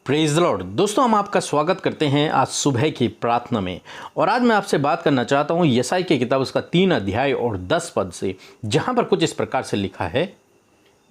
Praise the Lord. दोस्तों, हम आपका स्वागत करते हैं आज सुबह की प्रार्थना में। और आज मैं आपसे बात करना चाहता हूं यशायाह की किताब उसका 3 अध्याय और 10 पद से, जहां पर कुछ इस प्रकार से लिखा है,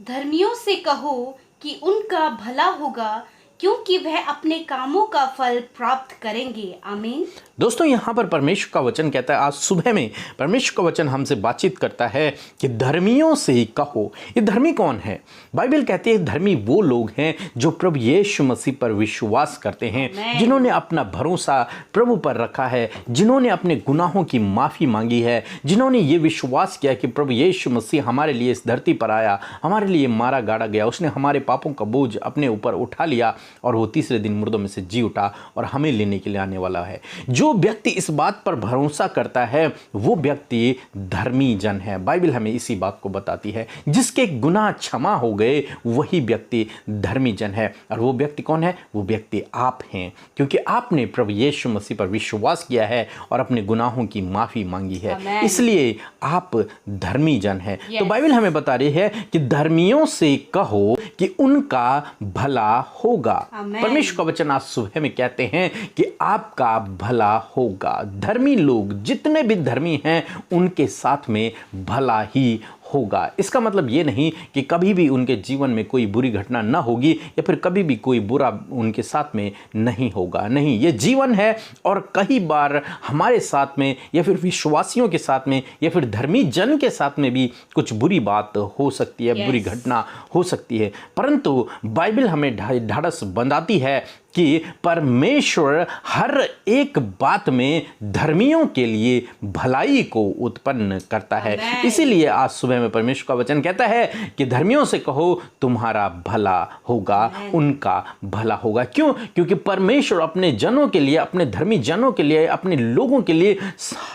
धर्मियों से कहो कि उनका भला होगा, क्योंकि वह अपने कामों का फल प्राप्त करेंगे। आमीन। दोस्तों, यहाँ पर परमेश्वर का वचन कहता है, आज सुबह में परमेश्वर का वचन हमसे बातचीत करता है कि धर्मियों से कहो। ये धर्मी कौन है? बाइबल कहती है धर्मी वो लोग हैं जो प्रभु यीशु मसीह पर विश्वास करते हैं, जिन्होंने अपना भरोसा प्रभु पर रखा है, जिन्होंने अपने गुनाहों की माफ़ी मांगी है, जिन्होंने ये विश्वास किया कि प्रभु यीशु मसीह हमारे लिए इस धरती पर आया, हमारे लिए मारा गाड़ा गया, उसने हमारे पापों का बोझ अपने ऊपर उठा लिया और वो तीसरे दिन मुर्दों में से जी उठा और हमें लेने के लिए आने वाला है। जो व्यक्ति इस बात पर भरोसा करता है वो व्यक्ति धर्मी जन है। बाइबल हमें इसी बात को बताती है, जिसके गुनाह क्षमा हो गए वही व्यक्ति धर्मी जन है। और वो व्यक्ति कौन है? वो व्यक्ति आप हैं, क्योंकि आपने प्रभु यीशु मसीह पर विश्वास किया है और अपने गुनाहों की माफी मांगी है, इसलिए आप धर्मी जन है। तो बाइबल हमें बता रही है कि धर्मियों से कहो कि उनका भला होगा। परमेश्वर का वचन आज सुबह में कहते हैं कि आपका भला होगा। धर्मी लोग जितने भी धर्मी हैं उनके साथ में भला ही होगा। इसका मतलब ये नहीं कि कभी भी उनके जीवन में कोई बुरी घटना ना होगी या फिर कभी भी कोई बुरा उनके साथ में नहीं होगा। नहीं, ये जीवन है और कई बार हमारे साथ में या फिर विश्वासियों के साथ में या फिर धर्मी जन के साथ में भी कुछ बुरी बात हो सकती है, बुरी घटना हो सकती है। परंतु बाइबल हमें ढाढ़स बंधाती है कि परमेश्वर हर एक बात में धर्मियों के लिए भलाई को उत्पन्न करता है। इसीलिए आज सुबह में परमेश्वर का वचन कहता है कि धर्मियों से कहो तुम्हारा भला होगा, उनका भला होगा। क्यों? क्योंकि परमेश्वर अपने जनों के लिए, अपने धर्मी जनों के लिए, अपने लोगों के लिए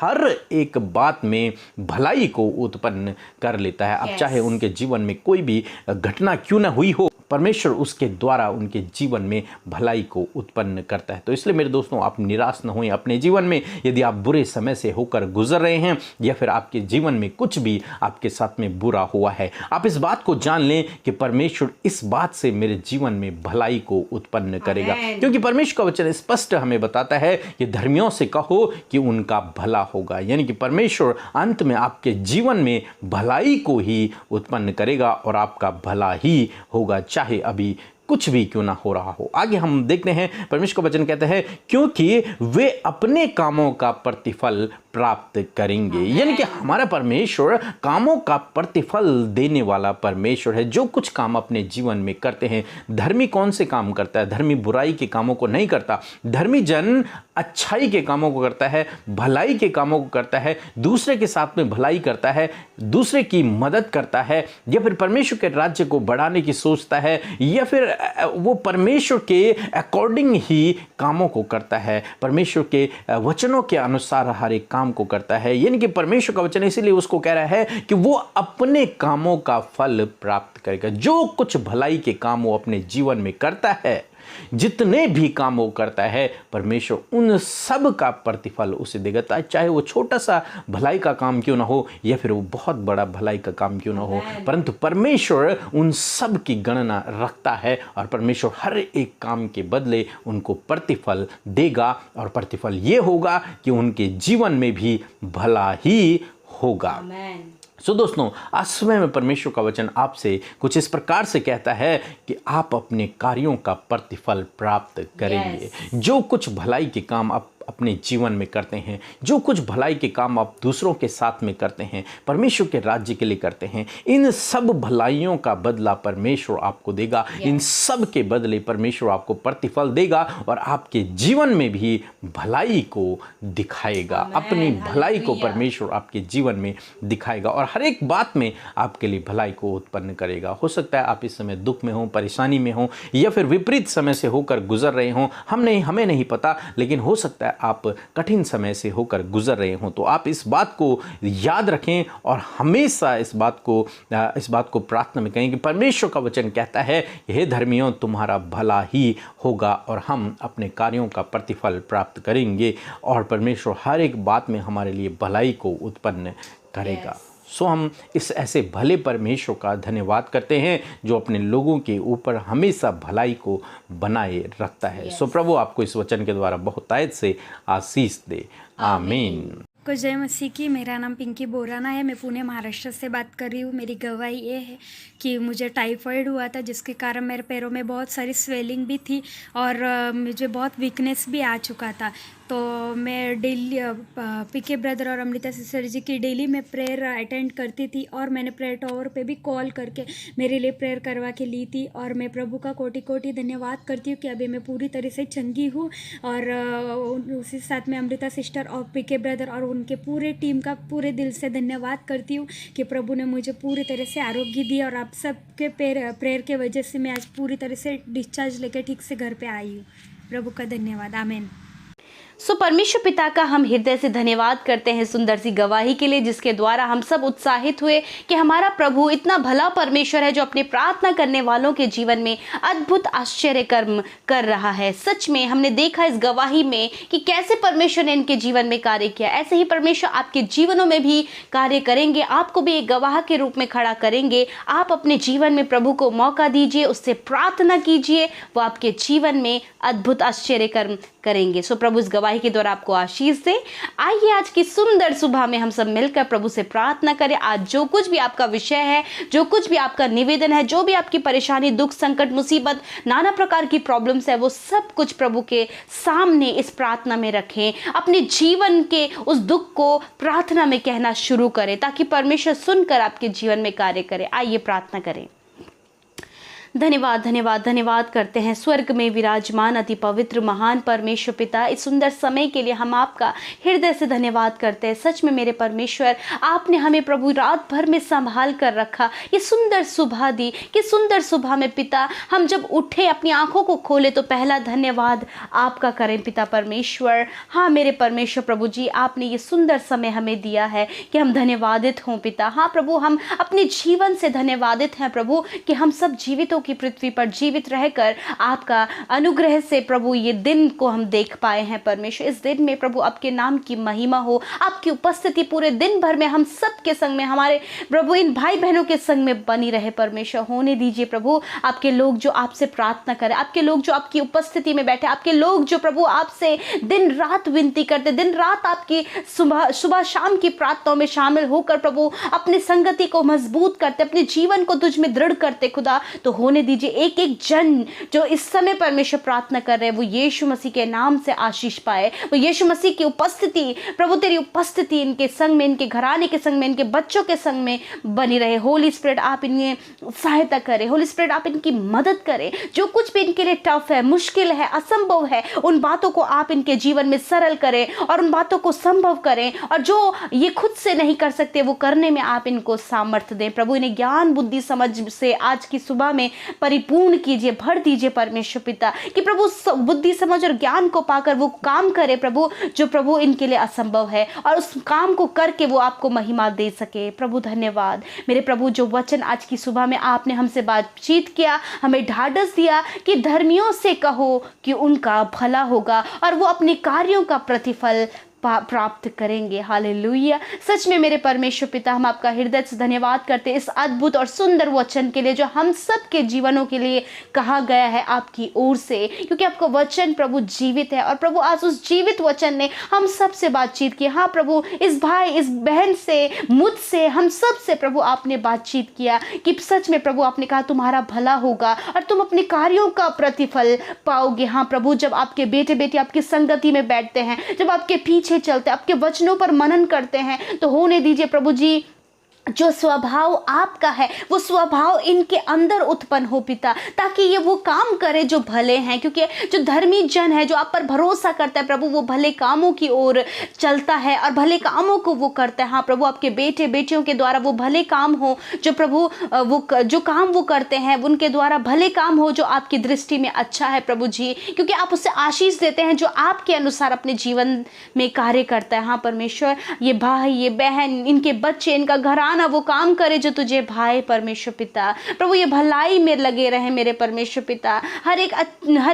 हर एक बात में भलाई को उत्पन्न कर लेता है। अब चाहे उनके जीवन में कोई भी घटना क्यों ना हुई हो, परमेश्वर उसके द्वारा उनके जीवन में भलाई को उत्पन्न करता है। तो इसलिए मेरे दोस्तों, आप निराश न हों अपने जीवन में। यदि आप बुरे समय से होकर गुजर रहे हैं या फिर आपके जीवन में कुछ भी आपके साथ में बुरा हुआ है, आप इस बात को जान लें कि परमेश्वर इस बात से मेरे जीवन में भलाई को उत्पन्न करेगा। क्योंकि परमेश्वर का वचन स्पष्ट हमें बताता है कि धर्मियों से कहो कि उनका भला होगा, यानी कि परमेश्वर अंत में आपके जीवन में भलाई को ही उत्पन्न करेगा और आपका भला ही होगा, चाहे अभी कुछ भी क्यों ना हो रहा हो। आगे हम देखते हैं, परमेश्वर का वचन कहता है क्योंकि वे अपने कामों का प्रतिफल प्राप्त करेंगे। यानी कि हमारा परमेश्वर कामों का प्रतिफल देने वाला परमेश्वर है। जो कुछ काम अपने जीवन में करते हैं, धर्मी कौन से काम करता है? धर्मी बुराई के कामों को नहीं करता। धर्मी जन अच्छाई के कामों को करता है, भलाई के कामों को करता है, दूसरे के साथ में भलाई करता है, दूसरे की मदद करता है, या फिर परमेश्वर के राज्य को बढ़ाने की सोचता है, या फिर वो परमेश्वर के अकॉर्डिंग ही कामों को करता है, परमेश्वर के वचनों के अनुसार हर एक काम को करता है। यानी कि परमेश्वर का वचन इसीलिए उसको कह रहा है कि वो अपने कामों का फल प्राप्त करेगा। जो कुछ भलाई के काम वो अपने जीवन में करता है, जितने भी काम वो करता है, परमेश्वर उन सब का प्रतिफल उसे देगा, चाहे वो छोटा सा भलाई का काम क्यों ना हो या फिर वो बहुत बड़ा भलाई का काम क्यों ना हो, परंतु परमेश्वर उन सब की गणना रखता है और परमेश्वर हर एक काम के बदले उनको प्रतिफल देगा। और प्रतिफल ये होगा कि उनके जीवन में भी भला ही होगा। सो दोस्तों, आज सुबह में परमेश्वर का वचन आपसे कुछ इस प्रकार से कहता है कि आप अपने कार्यों का प्रतिफल प्राप्त करेंगे। जो कुछ भलाई के काम आप अपने जीवन में करते हैं, जो कुछ भलाई के काम आप दूसरों के साथ में करते हैं, परमेश्वर के राज्य के लिए करते हैं, इन सब भलाइयों का बदला परमेश्वर आपको देगा। इन सब के बदले परमेश्वर आपको प्रतिफल देगा और आपके जीवन में भी भलाई को दिखाएगा। अपनी भलाई को परमेश्वर आपके जीवन में दिखाएगा और हर एक बात में आपके लिए भलाई को उत्पन्न करेगा। हो सकता है आप इस समय दुख में हो, परेशानी में हो, या फिर विपरीत समय से होकर गुजर रहे हो, हमें नहीं पता, लेकिन हो सकता है आप कठिन समय से होकर गुजर रहे हो। तो आप इस बात को याद रखें और हमेशा इस बात को प्रार्थना में कहें कि परमेश्वर का वचन कहता है, हे धर्मियों, तुम्हारा भला ही होगा और हम अपने कार्यों का प्रतिफल प्राप्त करेंगे और परमेश्वर हर एक बात में हमारे लिए भलाई को उत्पन्न करेगा। सो हम इस ऐसे भले परमेश्वर का धन्यवाद करते हैं जो अपने लोगों के ऊपर हमेशा भलाई को बनाए रखता है। सो प्रभु आपको इस वचन के द्वारा बहुतायत से आशीष दे। आमीन। को जय मसीह की। मेरा नाम पिंकी बोराना है। मैं पुणे महाराष्ट्र से बात कर रही हूँ। मेरी गवाही ये है कि मुझे टाइफाइड हुआ था, जिसके कारण मेरे पैरों में बहुत सारी स्वेलिंग भी थी और मुझे बहुत वीकनेस भी आ चुका था। तो मैं डेली पीके ब्रदर और अमृता सिस्टर जी की डेली मैं प्रेयर अटेंड करती थी और मैंने प्रेयर टावर पे भी कॉल करके मेरे लिए प्रेयर करवा के ली थी। और मैं प्रभु का कोटि कोटि धन्यवाद करती हूँ कि अभी मैं पूरी तरह से चंगी हूँ। और उसी साथ में अमृता सिस्टर और पीके ब्रदर और उनके पूरे टीम का पूरे दिल से धन्यवाद करती हूँ कि प्रभु ने मुझे पूरी तरह से आरोग्य दी और आप सबके प्रेयर के वजह से मैं आज पूरी तरह से डिस्चार्ज लेकर ठीक से घर पे आई हूँ। प्रभु का धन्यवाद। आमीन। सो परमेश्वर पिता का हम हृदय से धन्यवाद करते हैं सुंदर सी गवाही के लिए, जिसके द्वारा हम सब उत्साहित हुए कि हमारा प्रभु इतना भला परमेश्वर है जो अपने प्रार्थना करने वालों के जीवन में अद्भुत आश्चर्य कर्म कर रहा है। सच में हमने देखा इस गवाही में कि कैसे परमेश्वर ने इनके जीवन में कार्य किया। ऐसे ही परमेश्वर आपके जीवनों में भी कार्य करेंगे, आपको भी एक गवाह के रूप में खड़ा करेंगे। आप अपने जीवन में प्रभु को मौका दीजिए, उससे प्रार्थना कीजिए, वो आपके जीवन में अद्भुत आश्चर्य कर्म करेंगे। सो प्रभु इस गवाही के द्वारा आपको आशीष दे। आइए आज की सुंदर सुबह में हम सब मिलकर प्रभु से प्रार्थना करें। आज जो कुछ भी आपका विषय है, जो कुछ भी आपका निवेदन है, जो भी आपकी परेशानी, दुख, संकट, मुसीबत, नाना प्रकार की प्रॉब्लम्स है, वो सब कुछ प्रभु के सामने इस प्रार्थना में रखें। अपने जीवन के उस दुख को प्रार्थना में कहना शुरू करें ताकि परमेश्वर सुनकर आपके जीवन में कार्य करे। आइए प्रार्थना करें। धन्यवाद धन्यवाद धन्यवाद करते हैं स्वर्ग में विराजमान अति पवित्र महान परमेश्वर पिता, इस सुंदर समय के लिए हम आपका हृदय से धन्यवाद करते हैं। सच में मेरे परमेश्वर, आपने हमें प्रभु रात भर में संभाल कर रखा, ये सुंदर सुबह दी कि सुंदर सुबह में पिता हम जब उठे, अपनी आंखों को खोले तो पहला धन्यवाद आपका करें पिता परमेश्वर। हाँ मेरे परमेश्वर प्रभु जी, आपने ये सुंदर समय हमें दिया है कि हम धन्यवादित हों पिता। हाँ प्रभु, हम अपने जीवन से धन्यवादित हैं प्रभु कि हम सब जीवितों की पृथ्वी पर जीवित रहकर आपका अनुग्रह से प्रभु ये दिन को हम देख पाए हैं परमेश्वर। इस दिन में प्रभु आपके नाम की महिमा हो, आपकी उपस्थिति पूरे दिन भर में हम सब के संग में, हमारे प्रभु इन भाई बहनों के संग में बनी रहे परमेश्वर। होने दीजिए प्रभु आपके लोग जो आपसे प्रार्थना करें, आपके लोग जो आपकी उपस्थिति में बैठे, आपके लोग जो प्रभु आपसे दिन रात विनती करते, दिन रात आपकी सुबह शाम की प्रार्थनाओं में शामिल होकर प्रभु अपने संगति को मजबूत करते, अपने जीवन को तुझ में दृढ़ करते खुदा। तो होने दीजिए एक एक जन जो इस समय परमेश्वर प्रार्थना कर रहे हैं वो यीशु मसीह के नाम से आशीष पाए, वो यीशु मसीह की उपस्थिति, प्रभु तेरी उपस्थिति इनके संग में, इनके घराने के संग में, इनके बच्चों के संग में बनी रहे। होली स्पिरिट आप इनकी सहायता करें, होली स्पिरिट आप इनकी मदद करें। जो कुछ भी इनके लिए टफ है, मुश्किल है, असंभव है, उन बातों को आप इनके जीवन में सरल करें और उन बातों को संभव करें, और जो ये खुद से नहीं कर सकते वो करने में आप इनको सामर्थ्य दें। प्रभु इन्हें ज्ञान बुद्धि समझ से आज की सुबह में परिपूर्ण कीजिए, भर दीजिए परमेश्वर पिता, कि प्रभु बुद्धि समझ और ज्ञान को पाकर वो काम करे प्रभु जो प्रभु इनके लिए असंभव है, और उस काम को करके वो आपको महिमा दे सके। प्रभु धन्यवाद मेरे प्रभु, जो वचन आज की सुबह में आपने हमसे बातचीत किया, हमें ढाढ़स दिया कि धर्मियों से कहो कि उनका भला होगा और वो अपने कार्यों का प्रतिफल प्राप्त करेंगे। हालेलुया। सच में मेरे परमेश्वर पिता, हम आपका हृदय से धन्यवाद करते हैं इस अद्भुत और सुंदर वचन के लिए जो हम सब के जीवनों के लिए कहा गया है आपकी ओर से, क्योंकि आपका वचन प्रभु जीवित है। और प्रभु आज उस जीवित वचन ने हम सब से बातचीत की। हाँ प्रभु, इस भाई इस बहन से, मुझसे, हम सब से प्रभु आपने बातचीत किया कि सच में प्रभु आपने कहा तुम्हारा भला होगा और तुम अपने कार्यों का प्रतिफल पाओगे। हाँ प्रभु, जब आपके बेटे बेटी आपकी संगति में बैठते हैं, जब आपके पीछे चलते, आपके वचनों पर मनन करते हैं, तो होने दीजिए प्रभु जी जो स्वभाव आपका है वो स्वभाव इनके अंदर उत्पन्न हो पिता, ताकि ये वो काम करे जो भले हैं, क्योंकि जो धर्मी जन है, जो आप पर भरोसा करता है प्रभु, वो भले कामों की ओर चलता है और भले कामों को वो करता है। हाँ प्रभु, आपके बेटे बेटियों के द्वारा वो भले काम हो जो प्रभु वो जो काम वो करते हैं, उनके द्वारा भले काम हो जो आपकी दृष्टि में अच्छा है प्रभु जी, क्योंकि आप उससे आशीष देते हैं जो आपके अनुसार अपने जीवन में कार्य करता है। हाँ परमेश्वर, ये भाई, ये बहन, इनके बच्चे, इनका घराना, दौरान वो काम करे जो तुझे भाए परमेश्वर पिता। प्रभु ये भलाई में लगे रहे मेरे परमेश्वर पिता, हर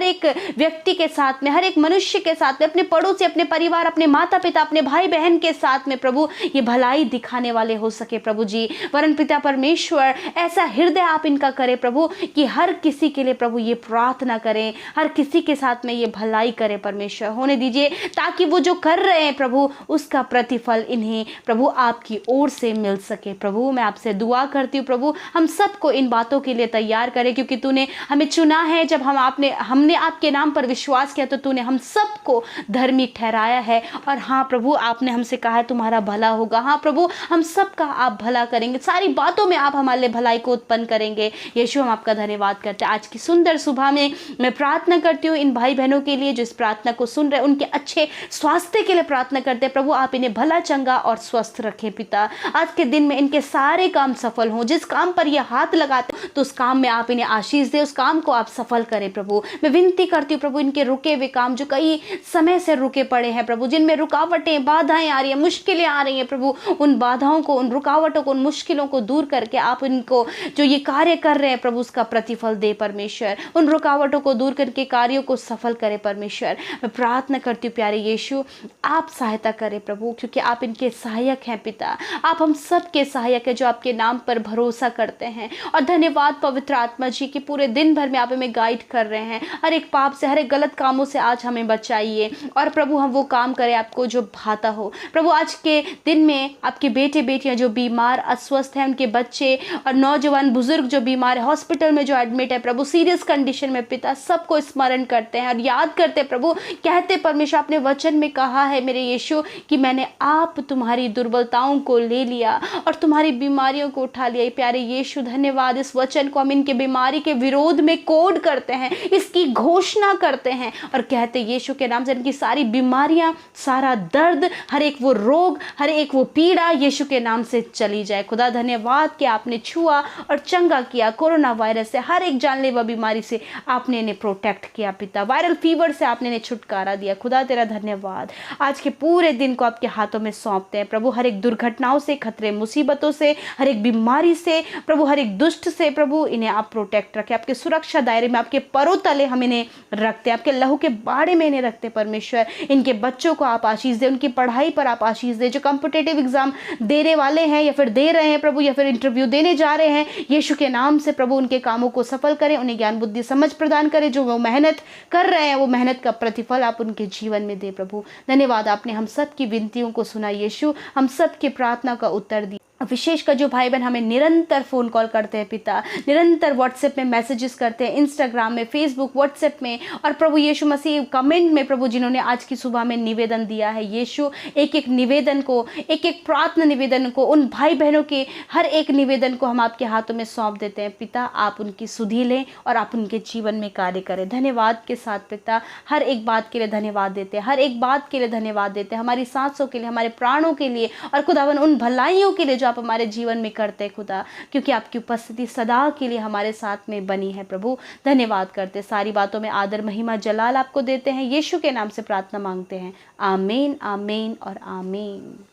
एक व्यक्ति के साथ में, हर एक मनुष्य के साथ में, अपने पड़ोसी, अपने परिवार, अपने माता पिता, अपने भाई बहन के साथ में प्रभु ये भलाई दिखाने वाले हो सके प्रभु जी। वरन पिता परमेश्वर ऐसा हृदय आप इनका करें प्रभु कि हर किसी के लिए प्रभु ये प्रार्थना करें, हर किसी के साथ में ये भलाई करें परमेश्वर। होने दीजिए ताकि वो जो कर रहे हैं प्रभु उसका प्रतिफल इन्हें प्रभु आपकी ओर से मिल सके। प्रभु मैं आपसे दुआ करती हूँ प्रभु हम सबको इन बातों के लिए तैयार करें, क्योंकि तूने हमें चुना है। जब हमने आपके नाम पर विश्वास किया तो तूने हम सबको धर्मी ठहराया है। और हाँ प्रभु आपने हमसे कहा है तुम्हारा भला होगा। हाँ प्रभु हम सबका आप भला करेंगे, सारी बातों में आप हमारे लिए भलाई को उत्पन्न करेंगे। यीशु हम आपका धन्यवाद करते हैं। आज की सुंदर सुबह में मैं प्रार्थना करती हूँ इन भाई बहनों के लिए जो इस प्रार्थना को सुन रहे हैं, उनके अच्छे स्वास्थ्य के लिए प्रार्थना करते हैं प्रभु आप इन्हें भला चंगा और स्वस्थ रखें पिता। आज के दिन में इनके सारे काम सफल हों, जिस काम पर ये हाथ लगाते हो तो उस काम में आप इन्हें आशीष दे, उस काम को आप सफल करें प्रभु। मैं विनती करती हूँ प्रभु इनके रुके हुए काम जो कई समय से रुके पड़े हैं प्रभु, जिनमें रुकावटें बाधाएं आ रही हैं, मुश्किलें आ रही हैं प्रभु, उन बाधाओं को, उन रुकावटों को, उन मुश्किलों को दूर करके आप इनको जो ये कार्य कर रहे हैं प्रभु उसका प्रतिफल दे परमेश्वर। उन रुकावटों को दूर करके कार्यों को सफल करे परमेश्वर। मैं प्रार्थना करती हूँ प्यारे यीशु आप सहायता करें प्रभु, क्योंकि आप इनके सहायक हैं पिता। आप हम सब के सहायक हैं जो आपके नाम पर भरोसा करते हैं। और धन्यवाद पवित्र आत्मा जी कि पूरे दिन भर में आप हमें गाइड कर रहे हैं, हर एक पाप से, हर एक गलत कामों से आज हमें बचाइए। और प्रभु हम वो काम करें आपको जो भाता हो प्रभु। आज के दिन में आपके बेटे बेटियां जो बीमार अस्वस्थ हैं, उनके बच्चे और नौजवान बुजुर्ग जो बीमार है, हॉस्पिटल में जो एडमिट है प्रभु, सीरियस कंडीशन में पिता, सबको स्मरण करते हैं और याद करते हैं प्रभु। कहते परमेश्वर आपने वचन में कहा है मेरे यीशु कि मैंने आप तुम्हारी दुर्बलताओं को ले लिया और तुम्हारी बीमारियों को उठा लिया। प्यारे यीशु धन्यवाद, इस वचन को हम इनके बीमारी के विरोध में कोड करते हैं, इसकी घोषणा करते हैं और कहते यीशु के नाम से इनकी सारी बीमारियां, सारा दर्द, हर एक वो रोग, हर एक वो पीड़ा यीशु के नाम से चली जाए। खुदा धन्यवाद कि आपने छुआ और चंगा किया। कोरोना वायरस से, हर एक जानलेवा बीमारी से आपने इन्हें प्रोटेक्ट किया पिता। वायरल फीवर से आपने इन्हें छुटकारा दिया। खुदा तेरा धन्यवाद। आज के पूरे दिन को आपके हाथों में सौंपते हैं प्रभु। हर एक दुर्घटनाओं से, खतरे मुसीबतों से, हर एक बीमारी से प्रभु, हर एक दुष्ट से प्रभु इन्हें आप प्रोटेक्ट रखें। आपके सुरक्षा दायरे में, आपके परों तले हम इन्हें रखते हैं, आपके लहू के बाड़े में इन्हें रखते परमेश्वर। इनके बच्चों को आप आशीष दे, उनकी पढ़ाई पर आप आशीष दे। जो कॉम्पिटिटिव एग्जाम देने वाले हैं या फिर दे रहे हैं प्रभु, या फिर इंटरव्यू देने जा रहे हैं, यीशु के नाम से प्रभु उनके कामों को सफल करें, उन्हें ज्ञान बुद्धि समझ प्रदान करें। जो वो मेहनत कर रहे हैं वो मेहनत का प्रतिफल आप उनके जीवन में दे प्रभु। धन्यवाद आपने हम सब की विनतियों को सुना यीशु, हम सब की प्रार्थना का उत्तर दिया। विशेषकर जो भाई बहन हमें निरंतर फ़ोन कॉल करते हैं पिता, निरंतर व्हाट्सएप में मैसेजेस करते हैं, इंस्टाग्राम में, फेसबुक, व्हाट्सएप में, और प्रभु यीशु मसीह कमेंट में प्रभु जिन्होंने आज की सुबह में निवेदन दिया है यीशु, एक एक निवेदन को, एक एक प्रार्थना निवेदन को, उन भाई बहनों के हर एक निवेदन को हम आपके हाथों में सौंप देते हैं पिता। आप उनकी सुधि लें और आप उनके जीवन में कार्य करें। धन्यवाद के साथ पिता हर एक बात के लिए धन्यवाद देते हैं, हर एक बात के लिए धन्यवाद देते हैं, हमारी सांसों के लिए, हमारे प्राणों के लिए, और खुदावन उन भलाइयों के लिए जो आप हमारे जीवन में करते हैं खुदा, क्योंकि आपकी उपस्थिति सदा के लिए हमारे साथ में बनी है प्रभु। धन्यवाद करते, सारी बातों में आदर महिमा जलाल आपको देते हैं। यीशु के नाम से प्रार्थना मांगते हैं, आमीन, आमीन और आमीन।